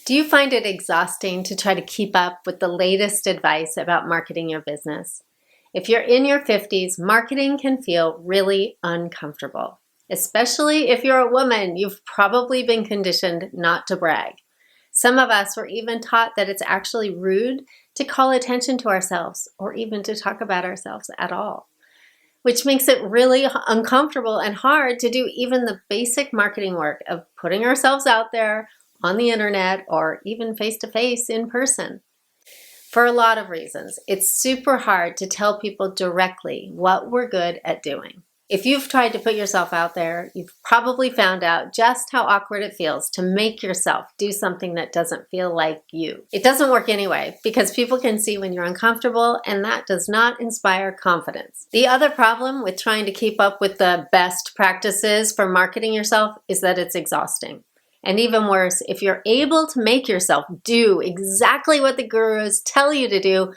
Do you find it exhausting to try to keep up with the latest advice about marketing your business? If you're in your 50s, marketing can feel really uncomfortable. Especially if you're a woman, you've probably been conditioned not to brag. Some of us were even taught that it's actually rude to call attention to ourselves or even to talk about ourselves at all, which makes it really uncomfortable and hard to do even the basic marketing work of putting ourselves out there on the internet or even face-to-face in person. For a lot of reasons, it's super hard to tell people directly what we're good at doing. If you've tried to put yourself out there, you've probably found out just how awkward it feels to make yourself do something that doesn't feel like you. It doesn't work anyway, because people can see when you're uncomfortable, and that does not inspire confidence. The other problem with trying to keep up with the best practices for marketing yourself is that it's exhausting. And even worse, if you're able to make yourself do exactly what the gurus tell you to do,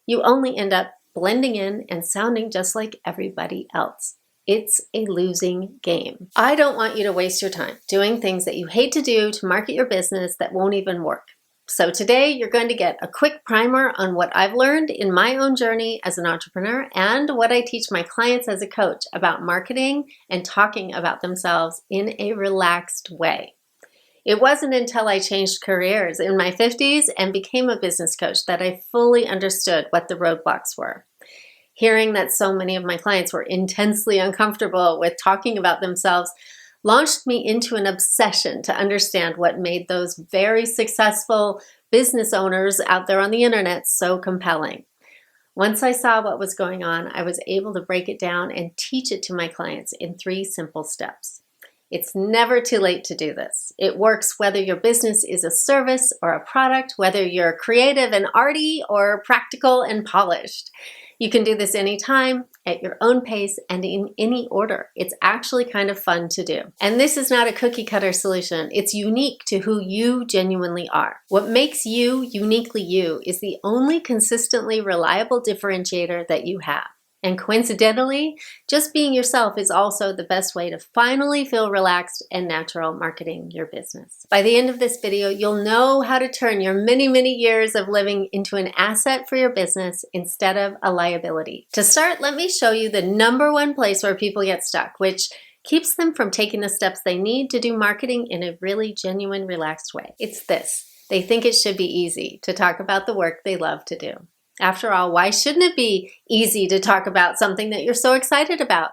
you only end up blending in and sounding just like everybody else. It's a losing game. I don't want you to waste your time doing things that you hate to do to market your business that won't even work. So today you're going to get a quick primer on what I've learned in my own journey as an entrepreneur and what I teach my clients as a coach about marketing and talking about themselves in a relaxed way. It wasn't until I changed careers in my 50s and became a business coach that I fully understood what the roadblocks were. Hearing that so many of my clients were intensely uncomfortable with talking about themselves launched me into an obsession to understand what made those very successful business owners out there on the internet so compelling. Once I saw what was going on, I was able to break it down and teach it to my clients in 3 simple steps. It's never too late to do this. It works whether your business is a service or a product, whether you're creative and arty or practical and polished. You can do this anytime, at your own pace, and in any order. It's actually kind of fun to do. And this is not a cookie cutter solution. It's unique to who you genuinely are. What makes you uniquely you is the only consistently reliable differentiator that you have. And coincidentally, just being yourself is also the best way to finally feel relaxed and natural marketing your business. By the end of this video, you'll know how to turn your many, many years of living into an asset for your business instead of a liability. To start, let me show you the #1 place where people get stuck, which keeps them from taking the steps they need to do marketing in a really genuine, relaxed way. It's this: they think it should be easy to talk about the work they love to do. After all, why shouldn't it be easy to talk about something that you're so excited about?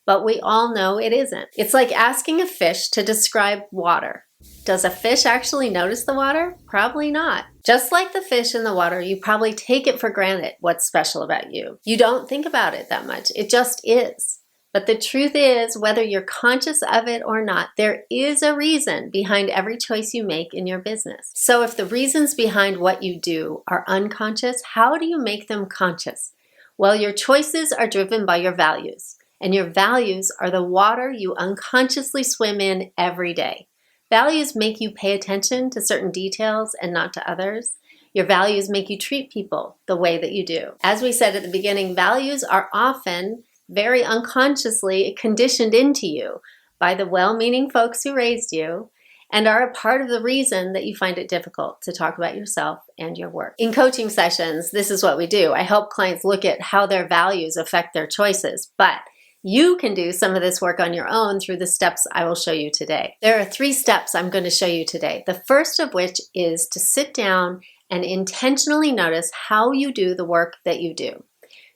But we all know it isn't. It's like asking a fish to describe water. Does a fish actually notice the water? Probably not. Just like the fish in the water, you probably take it for granted what's special about you. You don't think about it that much. It just is. But the truth is, whether you're conscious of it or not, there is a reason behind every choice you make in your business. So if the reasons behind what you do are unconscious, how do you make them conscious? Well, your choices are driven by your values, and your values are the water you unconsciously swim in every day. Values make you pay attention to certain details and not to others. Your values make you treat people the way that you do. As we said at the beginning, values are often very unconsciously conditioned into you by the well-meaning folks who raised you and are a part of the reason that you find it difficult to talk about yourself and your work. In coaching sessions, this is what we do. I help clients look at how their values affect their choices, but you can do some of this work on your own through the steps I will show you today. There are 3 steps I'm going to show you today. The first of which is to sit down and intentionally notice how you do the work that you do,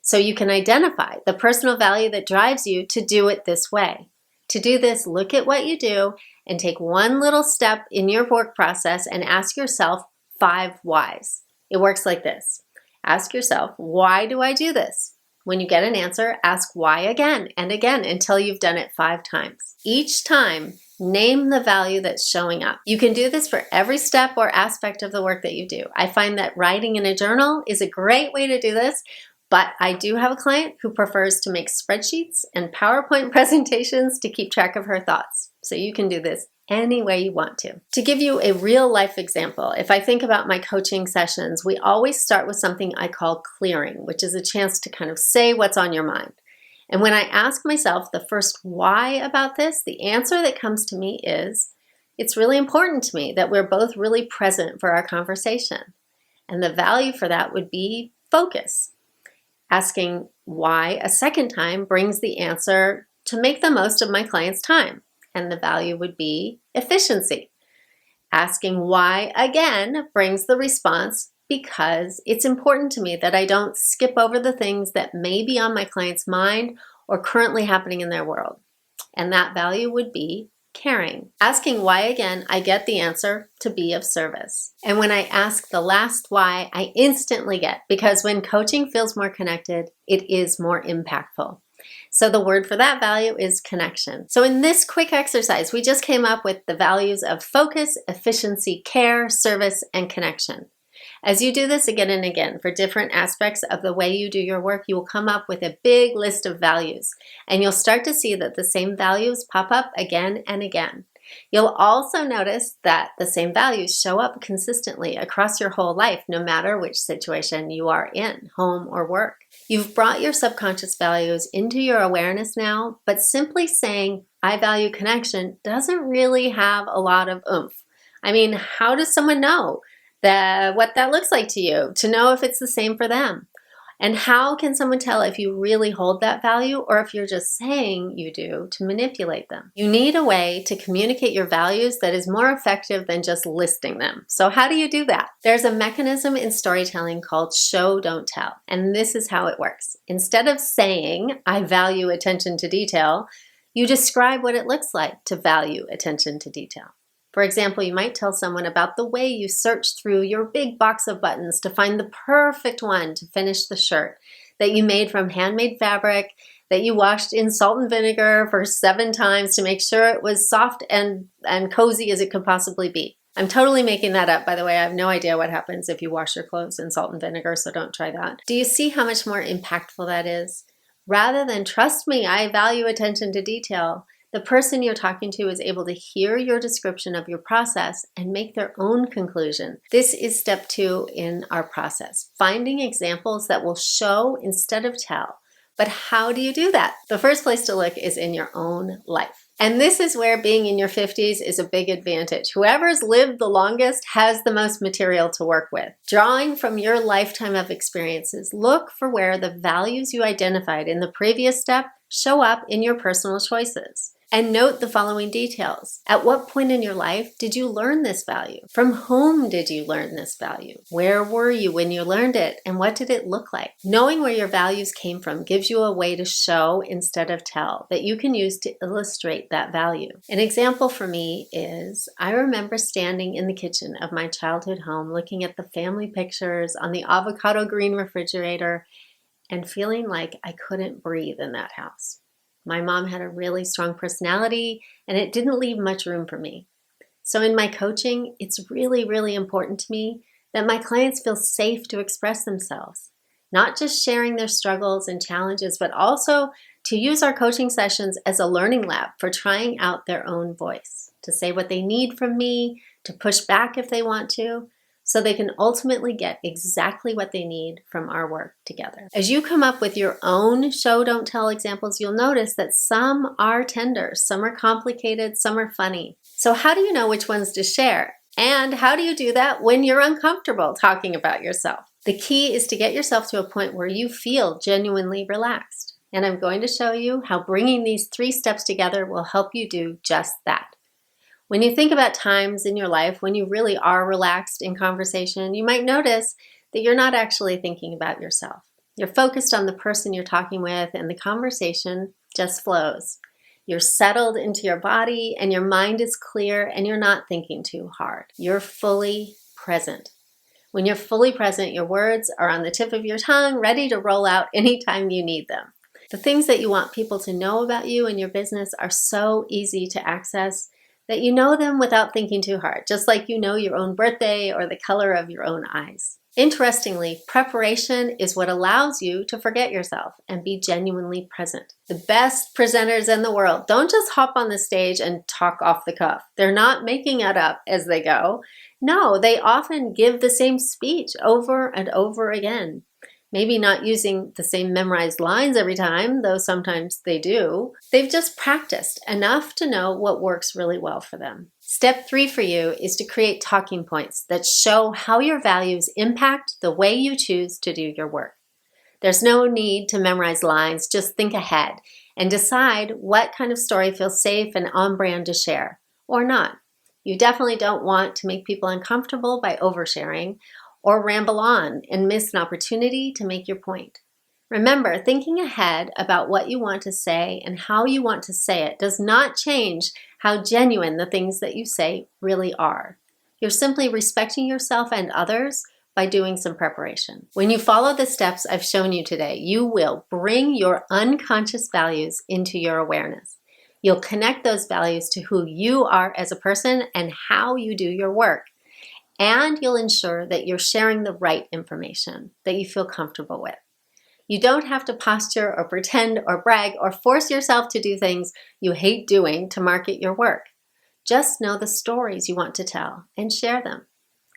so you can identify the personal value that drives you to do it this way. To do this, look at what you do and take one little step in your work process and ask yourself 5 whys. It works like this. Ask yourself, why do I do this? When you get an answer, ask why again and again until you've done it 5 times. Each time, name the value that's showing up. You can do this for every step or aspect of the work that you do. I find that writing in a journal is a great way to do this, but I do have a client who prefers to make spreadsheets and PowerPoint presentations to keep track of her thoughts. So you can do this any way you want to. To give you a real life example, if I think about my coaching sessions, we always start with something I call clearing, which is a chance to kind of say what's on your mind. And when I ask myself the first why about this, the answer that comes to me is, It's really important to me that we're both really present for our conversation. And the value for that would be focus. Asking why a second time brings the answer to make the most of my client's time. And the value would be efficiency. Asking why again brings the response because it's important to me that I don't skip over the things that may be on my client's mind or currently happening in their world. And that value would be caring. Asking why again, I get the answer to be of service. And when I ask the last why, I instantly get, because when coaching feels more connected, it is more impactful. So the word for that value is connection. So in this quick exercise, we just came up with the values of focus, efficiency, care, service, and connection. As you do this again and again for different aspects of the way you do your work, you will come up with a big list of values, and you'll start to see that the same values pop up again and again. You'll also notice that the same values show up consistently across your whole life, no matter which situation you are in, home or work. You've brought your subconscious values into your awareness now, but simply saying, I value connection doesn't really have a lot of oomph. I mean, how does someone know what that looks like to you, to know if it's the same for them? And how can someone tell if you really hold that value or if you're just saying you do to manipulate them? You need a way to communicate your values that is more effective than just listing them. So how do you do that? There's a mechanism in storytelling called show, don't tell. And this is how it works. Instead of saying, I value attention to detail, you describe what it looks like to value attention to detail. For example, you might tell someone about the way you searched through your big box of buttons to find the perfect one to finish the shirt that you made from handmade fabric, that you washed in salt and vinegar for 7 times to make sure it was soft and cozy as it could possibly be. I'm totally making that up, by the way. I have no idea what happens if you wash your clothes in salt and vinegar, so don't try that. Do you see how much more impactful that is? Rather than, trust me, I value attention to detail, the person you're talking to is able to hear your description of your process and make their own conclusion. This is step 2 in our process, finding examples that will show instead of tell. But how do you do that? The first place to look is in your own life. And this is where being in your 50s is a big advantage. Whoever's lived the longest has the most material to work with. Drawing from your lifetime of experiences, look for where the values you identified in the previous step show up in your personal choices. And note the following details. At what point in your life did you learn this value? From whom did you learn this value? Where were you when you learned it? And what did it look like? Knowing where your values came from gives you a way to show instead of tell that you can use to illustrate that value. An example for me is, I remember standing in the kitchen of my childhood home looking at the family pictures on the avocado green refrigerator and feeling like I couldn't breathe in that house. My mom had a really strong personality, and it didn't leave much room for me. So in my coaching, it's really, really important to me that my clients feel safe to express themselves, not just sharing their struggles and challenges, but also to use our coaching sessions as a learning lab for trying out their own voice, to say what they need from me, to push back if they want to, so they can ultimately get exactly what they need from our work together. As you come up with your own show, don't tell examples, you'll notice that some are tender, some are complicated, some are funny. So how do you know which ones to share? And how do you do that when you're uncomfortable talking about yourself? The key is to get yourself to a point where you feel genuinely relaxed. And I'm going to show you how bringing these 3 steps together will help you do just that. When you think about times in your life when you really are relaxed in conversation, you might notice that you're not actually thinking about yourself. You're focused on the person you're talking with, and the conversation just flows. You're settled into your body, and your mind is clear, and you're not thinking too hard. You're fully present. When you're fully present, your words are on the tip of your tongue, ready to roll out anytime you need them. The things that you want people to know about you and your business are so easy to access that you know them without thinking too hard, just like you know your own birthday or the color of your own eyes. Interestingly, preparation is what allows you to forget yourself and be genuinely present. The best presenters in the world don't just hop on the stage and talk off the cuff. They're not making it up as they go. No, they often give the same speech over and over again. Maybe not using the same memorized lines every time, though sometimes they do. They've just practiced enough to know what works really well for them. Step 3 for you is to create talking points that show how your values impact the way you choose to do your work. There's no need to memorize lines, just think ahead and decide what kind of story feels safe and on brand to share, or not. You definitely don't want to make people uncomfortable by oversharing or ramble on and miss an opportunity to make your point. Remember, thinking ahead about what you want to say and how you want to say it does not change how genuine the things that you say really are. You're simply respecting yourself and others by doing some preparation. When you follow the steps I've shown you today, you will bring your unconscious values into your awareness. You'll connect those values to who you are as a person and how you do your work. And you'll ensure that you're sharing the right information that you feel comfortable with. You don't have to posture or pretend or brag or force yourself to do things you hate doing to market your work. Just know the stories you want to tell and share them.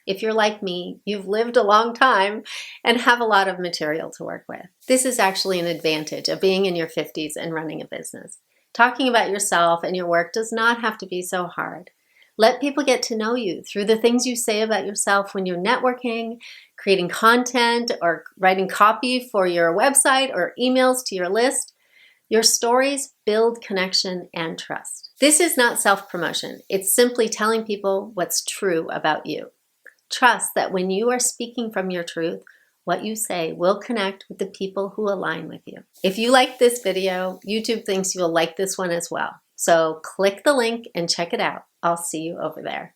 If you're like me, you've lived a long time and have a lot of material to work with. This is actually an advantage of being in your 50s and running a business. Talking about yourself and your work does not have to be so hard. Let people get to know you through the things you say about yourself when you're networking, creating content, or writing copy for your website or emails to your list. Your stories build connection and trust. This is not self-promotion. It's simply telling people what's true about you. Trust that when you are speaking from your truth, what you say will connect with the people who align with you. If you like this video, YouTube thinks you'll like this one as well. So click the link and check it out. I'll see you over there.